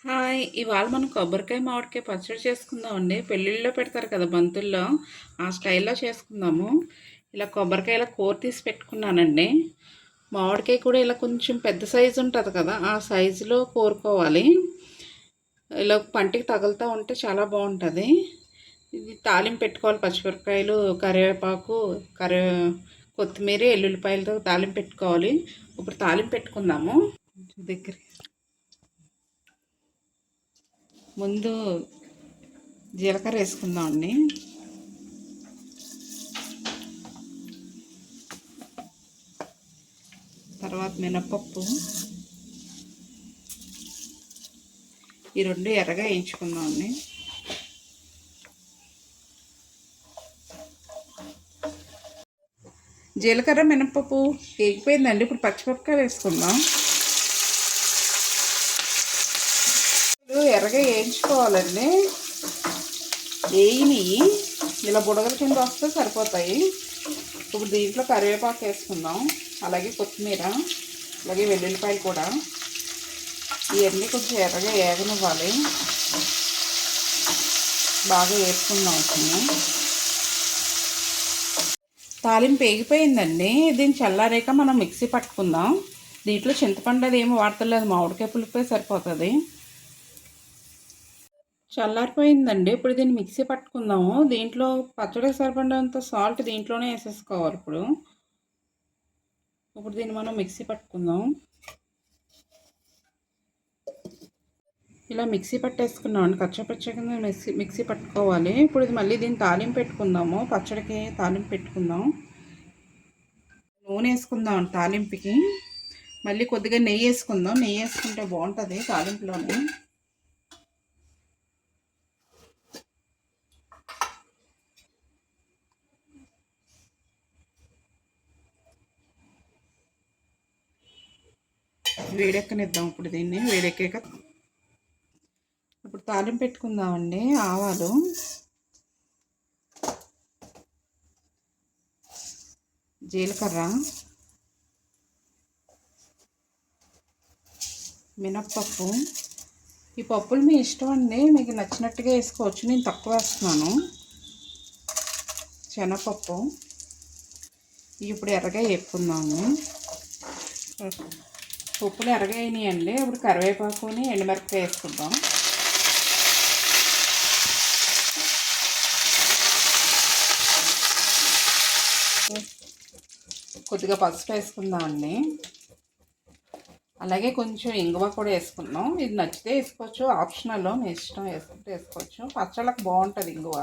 Hi! ఇవాళ మనం కొబ్బరికాయ, మామిడికాయ పచ్చడి చేసుకుందామండి. పెళ్ళిళ్ళలో పెడతారు కదా బంతుల్లో, ఆ స్టైల్‌లో చేసుకుందాము. ఇలా కొబ్బరికాయ ఇలా కూర తీసి పెట్టుకున్నానండి. మామిడికాయ కూడా ఇలా కొంచెం పెద్ద సైజు ఉంటుంది కదా, ఆ సైజులో కోరుకోవాలి. ఇలా పంటికి తగులుతూ ఉంటే చాలా బాగుంటుంది. ఇది తాలింపు పెట్టుకోవాలి. పచ్చిమిరపకాయలు, కరివేపాకు, కొత్తిమీర, ఎల్లుల్లిపాయలతో తాలింపు పెట్టుకోవాలి. ఇప్పుడు తాలింపు పెట్టుకుందాము. దగ్గర ముందు జీలకర్ర వేసుకుందామండి. తర్వాత మినపప్పు, ఈ రెండు ఎర్రగా వేయించుకుందామండి. జీలకర్ర, మినపప్పు వేగిపోయిందండి. ఇప్పుడు పచ్చిమిరపకాయలు వేసుకుందాం. ఎర్రగా వేయించుకోవాలండి. వేయిని ఇలా బుడగల కింద వస్తే సరిపోతాయి. ఇప్పుడు దీంట్లో కరివేపాకు వేసుకుందాం, అలాగే కొత్తిమీర, అలాగే వెల్లుల్లిపాయలు కూడా. ఇవన్నీ కొంచెం ఎర్రగా వేగనివ్వాలి. బాగా వేసుకుందాం. తాలింపు వేగిపోయిందండి. దీన్ని చల్లారాక మనం మిక్సీ పట్టుకుందాం. దీంట్లో చింతపండు అది ఏమి వాడతలేదు, మామిడికాయ పులుపే సరిపోతుంది. చల్లారిపోయిందండి. ఇప్పుడు దీన్ని మిక్సీ పట్టుకుందాము. దీంట్లో పచ్చడికి సరిపడినంత సాల్ట్ దీంట్లోనే వేసేసుకోవాలి. ఇప్పుడు దీన్ని మనం మిక్సీ పట్టుకుందాం. ఇలా మిక్సీ పట్టేసుకున్నామండి. కచ్చపచ్చగా మిక్సీ పట్టుకోవాలి. ఇప్పుడు ఇది మళ్ళీ దీన్ని తాలింపు పెట్టుకుందాము. పచ్చడికి తాలింపు పెట్టుకుందాం. నూనె వేసుకుందాం తాలింపుకి. మళ్ళీ కొద్దిగా నెయ్యి వేసుకుందాం. నెయ్యి వేసుకుంటే బాగుంటుంది తాలింపులోనే. వేడెక్కనిద్దాం. ఇప్పుడు దీన్ని వేడెక్కాక ఇప్పుడు తాలింపు పెట్టుకుందామండి. ఆవాలు, జీలకర్ర, మినప్పప్పు. ఈ పప్పులు మీ ఇష్టం అండి, మీకు నచ్చినట్టుగా వేసుకోవచ్చు. నేను తక్కువ వేస్తున్నాను. శనగపప్పు ఇప్పుడు ఎర్రగా వేపుకుందాము. పప్పులు ఎర్రగా అయినాయండి. ఇప్పుడు కరివేపాకుని ఎండుమిరపకాయ వేసుకుందాం. కొద్దిగా పసుపు వేసుకుందామండి. అలాగే కొంచెం ఇంగువ కూడా వేసుకుందాం. ఇది నచ్చితే వేసుకోవచ్చు, ఆప్షనల్లో మీ ఇష్టం. వేసుకుంటే వేసుకోవచ్చు. పచ్చళ్ళకి బాగుంటుంది ఇంగువ.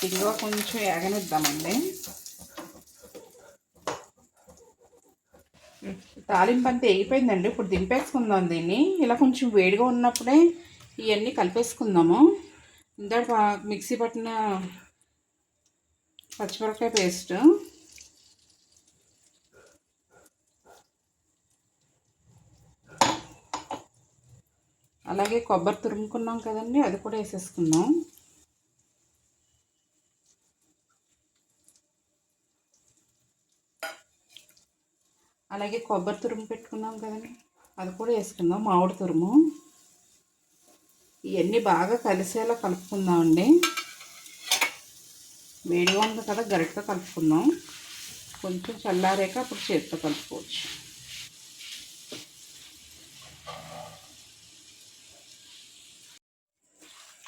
ఇంగువ కొంచెం వేగనిద్దామండి. తాలింపు అంతా వేగిపోయిందండి. ఇప్పుడు దింపేసుకుందాం దీన్ని. ఇలా కొంచెం వేడిగా ఉన్నప్పుడే ఇవన్నీ కలిపేసుకుందాము. ఇందాక మిక్సీ పట్టిన పచ్చిమిరపకాయ పేస్ట్, అలాగే కొబ్బరి తురుముకున్నాం కదండి, అది కూడా వేసేసుకుందాం. అలాగే కొబ్బరి తురుము పెట్టుకున్నాం కదండి, అది కూడా వేసుకుందాం. మామిడి తురుము. ఇవన్నీ బాగా కలిసేలా కలుపుకుందామండి. వేడిగా ఉంది కదా, గరిటతో కలుపుకుందాం. కొంచెం చల్లారాక అప్పుడు చేతితో కలుపుకోవచ్చు.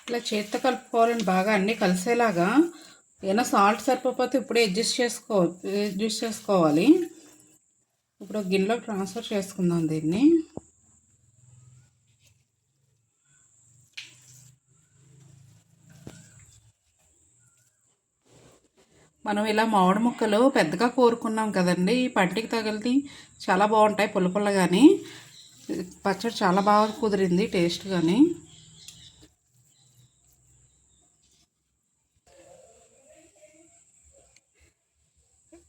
ఇలా చేతితో కలుపుకోవాలండి, బాగా అన్నీ కలిసేలాగా. ఏమైనా సాల్ట్ సరిపోతే ఇప్పుడే అడ్జస్ట్ చేసుకోవాలి. ఇప్పుడు గిన్నెలో ట్రాన్స్ఫర్ చేసుకుందాం దీన్ని. మనం ఇలా మామిడి ముక్కలు పెద్దగా కోరుకున్నాం కదండి, ఈ పంటికి తగిలితే చాలా బాగుంటాయి. పుల్ల కానీ పచ్చడి చాలా బాగా కుదిరింది, టేస్ట్ కానీ.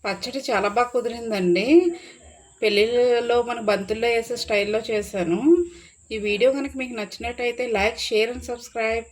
పచ్చడి చాలా బాగా కుదిరిందండి. పెళ్ళిళ్ళలో మన బంతుల్లో వేసే స్టైల్లో చేశాను. ఈ వీడియో కనుక మీకు నచ్చినట్టయితే లైక్, షేర్ అండ్ సబ్స్క్రైబ్.